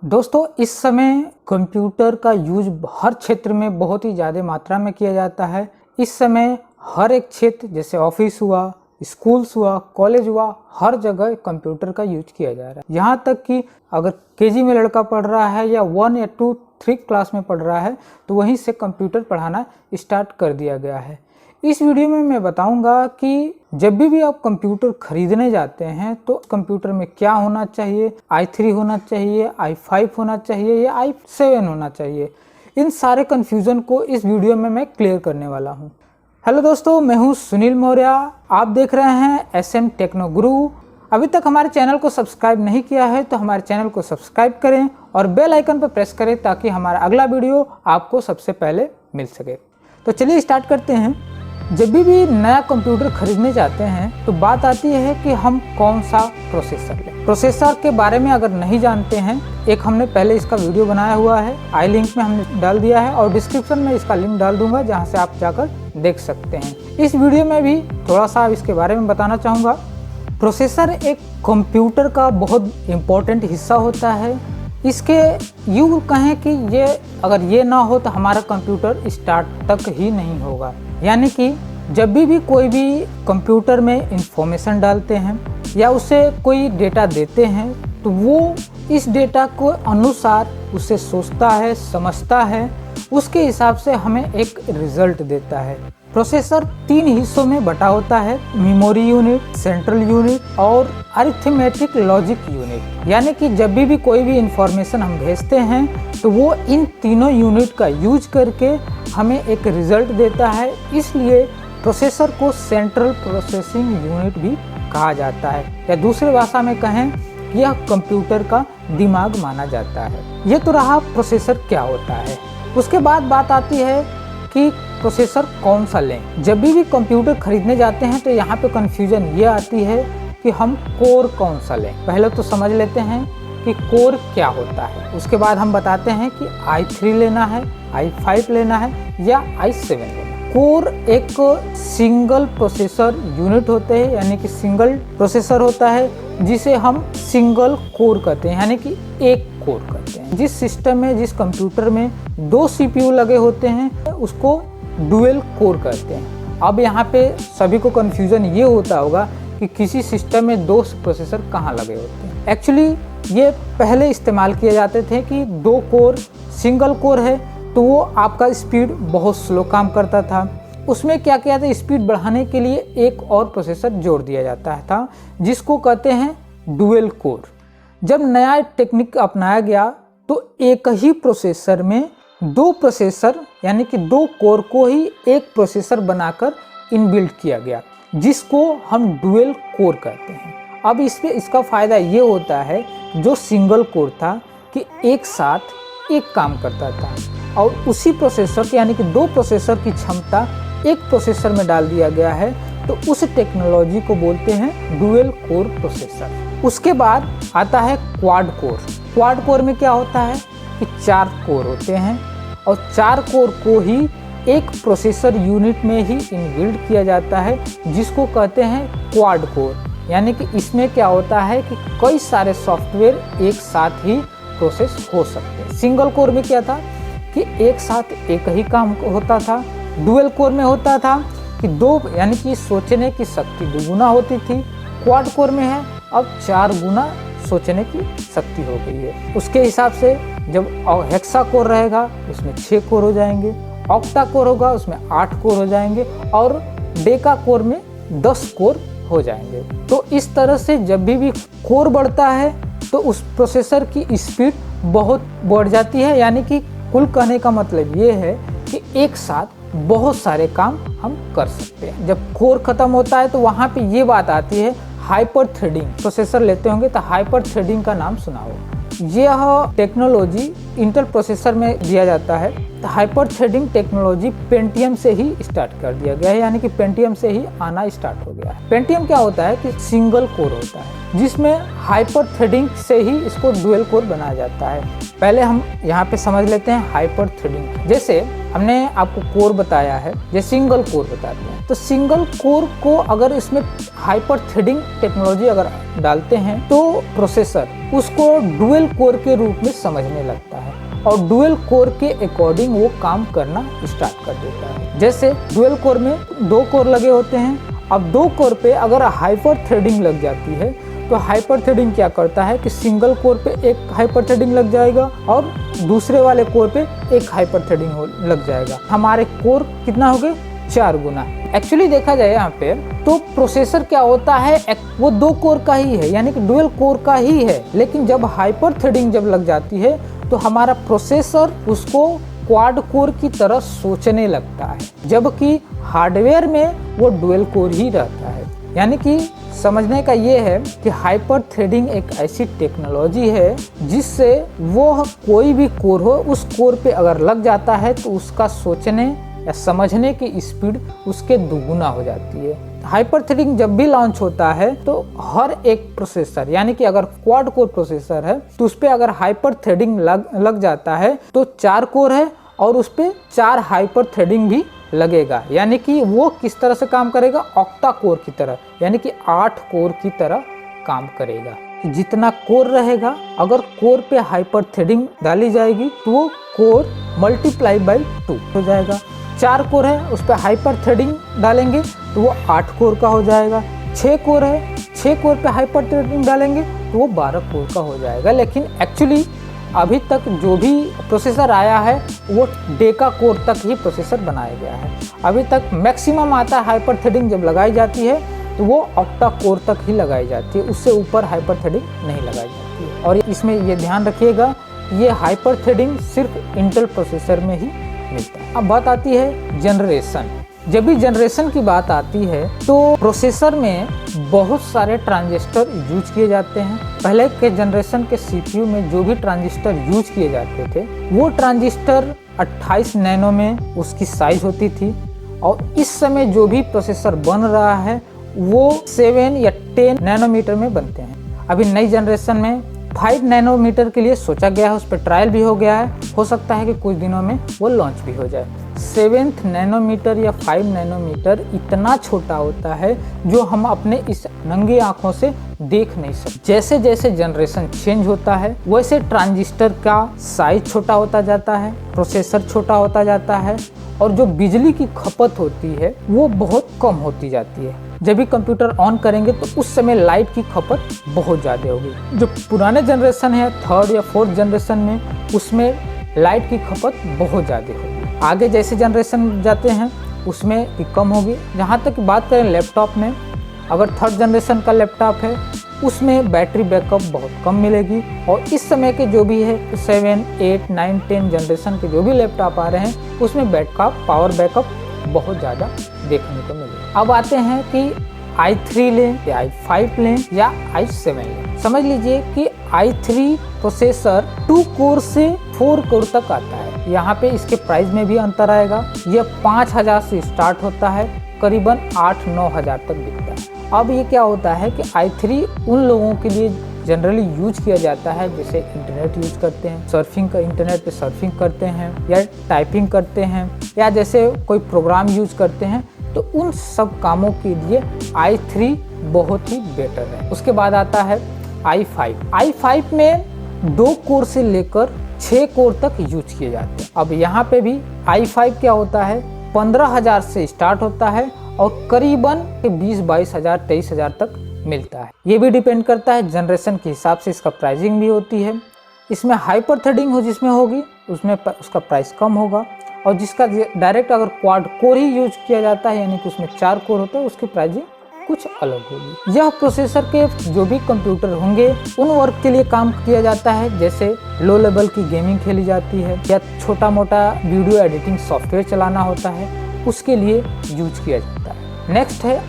दोस्तों इस समय कंप्यूटर का यूज हर क्षेत्र में बहुत ही ज़्यादा मात्रा में किया जाता है। इस समय हर एक क्षेत्र जैसे ऑफिस हुआ, स्कूल्स हुआ, कॉलेज हुआ, हर जगह कंप्यूटर का यूज किया जा रहा है। यहाँ तक कि अगर केजी में लड़का पढ़ रहा है या 1 या 2, 3 क्लास में पढ़ रहा है तो वहीं से कंप्यूटर पढ़ाना स्टार्ट कर दिया गया है। इस वीडियो में मैं बताऊंगा कि जब भी आप कंप्यूटर खरीदने जाते हैं तो कंप्यूटर में क्या होना चाहिए, i3 होना चाहिए, i5 होना चाहिए या i7 होना चाहिए। इन सारे कन्फ्यूज़न को इस वीडियो में मैं क्लियर करने वाला हूं। हेलो दोस्तों, मैं हूं सुनील मौर्य। आप देख रहे हैं SM टेक्नो गुरु। अभी तक हमारे चैनल को सब्सक्राइब नहीं किया है तो हमारे चैनल को सब्सक्राइब करें और बेल आइकन पर प्रेस करें ताकि हमारा अगला वीडियो आपको सबसे पहले मिल सके। तो चलिए स्टार्ट करते हैं। जब भी नया कंप्यूटर खरीदने जाते हैं तो बात आती है कि हम कौन सा प्रोसेसर लें। प्रोसेसर के बारे में अगर नहीं जानते हैं, एक हमने पहले इसका वीडियो बनाया हुआ है, आई लिंक में हमने डाल दिया है और डिस्क्रिप्शन में इसका लिंक डाल दूंगा जहां से आप जाकर देख सकते हैं। इस वीडियो में भी थोड़ा सा इसके बारे में बताना चाहूँगा। प्रोसेसर एक कंप्यूटर का बहुत इम्पोर्टेंट हिस्सा होता है। इसके यूँ कहें कि अगर ये ना हो तो हमारा कंप्यूटर स्टार्ट तक ही नहीं होगा। यानी कि जब भी कोई भी कंप्यूटर में इंफॉर्मेशन डालते हैं या उसे कोई डेटा देते हैं तो वो इस डेटा को अनुसार उसे सोचता है, समझता है, उसके हिसाब से हमें एक रिजल्ट देता है। प्रोसेसर 3 हिस्सों में बटा होता है, मेमोरी यूनिट, सेंट्रल यूनिट और अरिथमेटिक लॉजिक यूनिट। यानी कि जब भी कोई भी इंफॉर्मेशन हम भेजते हैं तो वो इन तीनों यूनिट का यूज करके हमें एक रिजल्ट देता है। इसलिए प्रोसेसर को सेंट्रल प्रोसेसिंग यूनिट भी कहा जाता है, या दूसरी भाषा में कहें यह कंप्यूटर का दिमाग माना जाता है। ये तो रहा प्रोसेसर क्या होता है। उसके बाद बात आती है कि प्रोसेसर कौन सा लें। जब भी कंप्यूटर खरीदने जाते हैं तो यहाँ पे कन्फ्यूजन ये आती है कि हम कोर कौन सा लें। पहले तो समझ लेते हैं कि कोर क्या होता है, उसके बाद हम बताते हैं कि i3 लेना है, i5 लेना है या i7 लेना है। कोर एक सिंगल प्रोसेसर यूनिट होते हैं, यानी कि सिंगल प्रोसेसर होता है जिसे हम सिंगल कोर कहते हैं, यानी कि एक कोर कहते हैं। जिस सिस्टम में, जिस कंप्यूटर में 2 CPU लगे होते हैं उसको डुअल कोर कहते हैं। अब यहाँ पे सभी को कन्फ्यूजन ये होता होगा कि किसी सिस्टम में 2 प्रोसेसर कहाँ लगे होते हैं। एक्चुअली ये पहले इस्तेमाल किए जाते थे कि 2 कोर, सिंगल कोर है तो वो आपका स्पीड बहुत स्लो काम करता था। उसमें क्या किया था, स्पीड बढ़ाने के लिए एक और प्रोसेसर जोड़ दिया जाता था जिसको कहते हैं डुअल कोर। जब नया टेक्निक अपनाया गया तो एक ही प्रोसेसर में 2 प्रोसेसर यानी कि 2 कोर को ही एक प्रोसेसर बनाकर इनबिल्ट किया गया, जिसको हम डुअल कोर कहते हैं। अब इसका फ़ायदा ये होता है, जो सिंगल कोर था कि एक साथ एक काम करता था और उसी प्रोसेसर के यानी कि 2 प्रोसेसर की क्षमता एक प्रोसेसर में डाल दिया गया है, तो उस टेक्नोलॉजी को बोलते हैं डुअल कोर प्रोसेसर। उसके बाद आता है क्वाड कोर। क्वाड कोर में क्या होता है कि 4 कोर होते हैं और 4 कोर को ही एक प्रोसेसर यूनिट में ही इनबिल्ट किया जाता है, जिसको कहते हैं क्वाड कोर। यानी कि इसमें क्या होता है कि कई सारे सॉफ्टवेयर एक साथ ही प्रोसेस हो सकते हैं। सिंगल कोर में क्या था कि एक साथ एक ही काम होता था। डुअल कोर में होता था कि 2 यानी कि सोचने की शक्ति 2 गुना होती थी। क्वाड कोर में है अब 4 गुना सोचने की शक्ति हो गई है। उसके हिसाब से जब हेक्सा कोर रहेगा उसमें 6 कोर हो जाएंगे, ऑक्टा कोर होगा उसमें 8 कोर हो जाएंगे और डेका कोर में 10 कोर हो जाएंगे। तो इस तरह से जब भी कोर बढ़ता है तो उस प्रोसेसर की स्पीड बहुत बढ़ जाती है। यानी कि कुल कहने का मतलब ये है कि एक साथ बहुत सारे काम हम कर सकते हैं। जब कोर खत्म होता है तो वहाँ पे ये बात आती है हाइपर थ्रेडिंग। प्रोसेसर लेते होंगे तो हाइपर थ्रेडिंग का नाम सुना होगा। यह टेक्नोलॉजी इंटेल प्रोसेसर में दिया जाता है। हाइपर थ्रेडिंग टेक्नोलॉजी पेंटियम से ही स्टार्ट कर दिया गया है, यानी कि पेंटियम से ही आना स्टार्ट हो गया है। पेंटियम क्या होता है कि सिंगल कोर होता है, जिसमें हाइपर थ्रेडिंग से ही इसको डुअल कोर बनाया जाता है। पहले हम यहाँ पे समझ लेते हैं हाइपर थ्रेडिंग। जैसे हमने आपको कोर बताया है, ये सिंगल कोर बताते हैं, तो सिंगल कोर को अगर इसमें हाइपर थ्रेडिंग टेक्नोलॉजी अगर डालते हैं तो प्रोसेसर उसको डुअल कोर के रूप में समझने लगता है और डुअल कोर के अकॉर्डिंग वो काम करना स्टार्ट कर देता है। जैसे डुअल कोर में 2 कोर लगे होते हैं, अब 2 कोर पे अगर हाइपर थ्रेडिंग लग जाती है तो हाइपर थ्रेडिंग क्या करता है कि सिंगल कोर पे एक हाइपर थ्रेडिंग लग जाएगा और दूसरे वाले कोर पे एक हाइपर थ्रेडिंग लग जाएगा। हमारे कोर कितना हो गए 4 गुना। एक्चुअली देखा जाए यहाँ पे तो प्रोसेसर क्या होता है वो 2 कोर का ही है, यानी कि डुअल कोर का ही है, लेकिन जब हाइपर थ्रेडिंग जब लग जाती है तो हमारा प्रोसेसर उसको क्वाड कोर की तरह सोचने लगता है, जबकि हार्डवेयर में वो डुअल कोर ही रहता है। यानी कि समझने का ये है कि हाइपर थ्रेडिंग एक ऐसी टेक्नोलॉजी है जिससे वो कोई भी कोर हो उस कोर पे अगर लग जाता है तो उसका सोचने या समझने की स्पीड उसके दुगुना हो जाती है। हाइपर थ्रेडिंग जब भी लॉन्च होता है तो हर एक प्रोसेसर, यानी कि अगर क्वाड कोर प्रोसेसर है तो उस पर अगर हाइपर थ्रेडिंग लग जाता है तो 4 कोर है और उस पर 4 हाइपर थ्रेडिंग भी लगेगा, यानी कि वो किस तरह से काम करेगा, ऑक्टा कोर की तरह, यानी कि 8 कोर की तरह काम करेगा। जितना कोर रहेगा अगर कोर पे हाइपर थ्रेडिंग डाली जाएगी तो वो कोर मल्टीप्लाई बाई 2 हो जाएगा। 4 कोर है उस पर हाइपर थ्रेडिंग डालेंगे तो वो 8 कोर का हो जाएगा। 6 कोर है, 6 कोर पे हाइपर थ्रेडिंग डालेंगे तो वो 12 कोर का हो जाएगा। लेकिन एक्चुअली अभी तक जो भी प्रोसेसर आया है वो डेका कोर तक ही प्रोसेसर बनाया गया है। अभी तक मैक्सिमम आता है हाइपर थ्रेडिंग जब लगाई जाती है तो वो ऑक्टा कोर तक ही लगाई जाती है, उससे ऊपर हाइपर थ्रेडिंग नहीं लगाई जाती है। और इसमें ये ध्यान रखिएगा ये हाइपर थ्रेडिंग सिर्फ इंटेल प्रोसेसर में ही मिलता है। अब बात आती है जनरेशन। जब भी जनरेशन की बात आती है तो प्रोसेसर में बहुत सारे ट्रांजिस्टर यूज किए जाते हैं। पहले के जनरेशन के सीपीयू में जो भी ट्रांजिस्टर यूज किए जाते थे वो ट्रांजिस्टर 28 नैनो में उसकी साइज होती थी, और इस समय जो भी प्रोसेसर बन रहा है वो 7 या 10 नैनोमीटर में बनते हैं। अभी नई जनरेशन में 5 नैनोमीटर के लिए सोचा गया है, उस पर ट्रायल भी हो गया है, हो सकता है कि कुछ दिनों में वो लॉन्च भी हो जाए। 7 नैनोमीटर या 5 नैनोमीटर इतना छोटा होता है जो हम अपने इस नंगी आंखों से देख नहीं सकते। जैसे जैसे जनरेशन चेंज होता है वैसे ट्रांजिस्टर का साइज छोटा होता जाता है, प्रोसेसर छोटा होता जाता है, और जो बिजली की खपत होती है वो बहुत कम होती जाती है। जब भी कंप्यूटर ऑन करेंगे तो उस समय लाइट की खपत बहुत ज़्यादा होगी। जो पुराने जनरेशन है 3rd या 4th जनरेशन में उसमें लाइट की खपत बहुत ज़्यादा होगी। आगे जैसे जनरेशन जाते हैं उसमें भी कम होगी। जहाँ तक बात करें लैपटॉप में, अगर 3rd जनरेशन का लैपटॉप है उसमें बैटरी बैकअप बहुत कम मिलेगी, और इस समय के जो भी है 7, 8, 9, 10 जनरेशन के जो भी लैपटॉप आ रहे हैं उसमें पावर बैकअप बहुत ज़्यादा देखने को मिलेगा। अब आते हैं कि i3 लें या i5 लें या i7 लें। समझ लीजिए कि i3 प्रोसेसर 2 कोर से 4 कोर तक आता है। यहाँ पे इसके प्राइस में भी अंतर आएगा। यह 5000 से स्टार्ट होता है, करीबन 8-9 हज़ार तक बिकता है। अब ये क्या होता है कि i3 उन लोगों के लिए जनरली यूज किया जाता है जैसे इंटरनेट यूज करते हैं, सर्फिंग का इंटरनेट पे सर्फिंग करते हैं या टाइपिंग करते हैं या जैसे कोई प्रोग्राम यूज करते हैं, तो उन सब कामों के लिए i3 बहुत ही बेटर है। उसके बाद आता है i5 में 2 कोर से लेकर 6 कोर तक यूज किए जाते हैं। अब यहाँ पे भी i5 क्या होता है 15,000 से स्टार्ट होता है और करीबन 20-22 हज़ार 23 हज़ार तक मिलता है। ये भी डिपेंड करता है जनरेशन के हिसाब से इसका प्राइसिंग भी होती है। इसमें हाइपर थ्रेडिंग हो जिसमें होगी उसमें उसका प्राइस कम होगा, और जिसका डायरेक्ट अगर क्वाड कोर ही यूज किया जाता है यानी कि उसमें 4 कोर होता है उसकी प्राइसिंग कुछ अलग होगी। यह प्रोसेसर के जो भी कंप्यूटर होंगे उन वर्क के लिए काम किया जाता है, जैसे लो लेवल की गेमिंग खेली जाती है या छोटा मोटा वीडियो एडिटिंग सॉफ्टवेयर चलाना होता है, उसके लिए यूज किया जाता है। नेक्स्ट है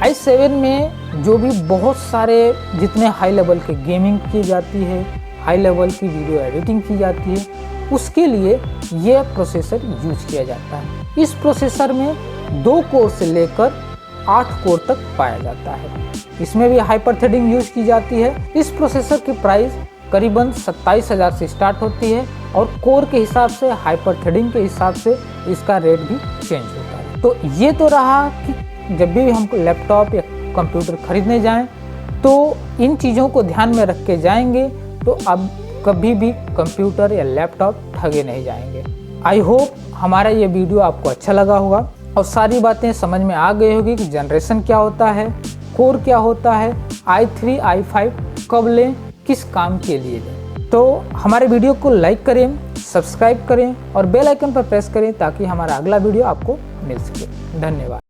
i7 में जो भी बहुत सारे जितने हाई लेवल के गेमिंग की जाती है, हाई लेवल की वीडियो एडिटिंग की जाती है, उसके लिए ये प्रोसेसर यूज किया जाता है। इस प्रोसेसर में 2 कोर से लेकर 8 कोर तक पाया जाता है। इसमें भी हाइपर थ्रेडिंग यूज की जाती है। इस प्रोसेसर की प्राइस करीबन 27,000 से स्टार्ट होती है और कोर के हिसाब से, हाइपर थ्रेडिंग के हिसाब से इसका रेट भी चेंज होता है। तो ये तो रहा कि जब भी हम लैपटॉप या कंप्यूटर खरीदने जाएं तो इन चीज़ों को ध्यान में रख के जाएंगे, तो अब कभी भी कंप्यूटर या लैपटॉप ठगे नहीं जाएंगे। आई होप हमारा ये वीडियो आपको अच्छा लगा होगा और सारी बातें समझ में आ गई होगी कि जनरेशन क्या होता है, कोर क्या होता है, i3 i5 कब लें, किस काम के लिए लें। तो हमारे वीडियो को लाइक करें, सब्सक्राइब करें और बेल आइकन पर प्रेस करें ताकि हमारा अगला वीडियो आपको मिल सके। धन्यवाद।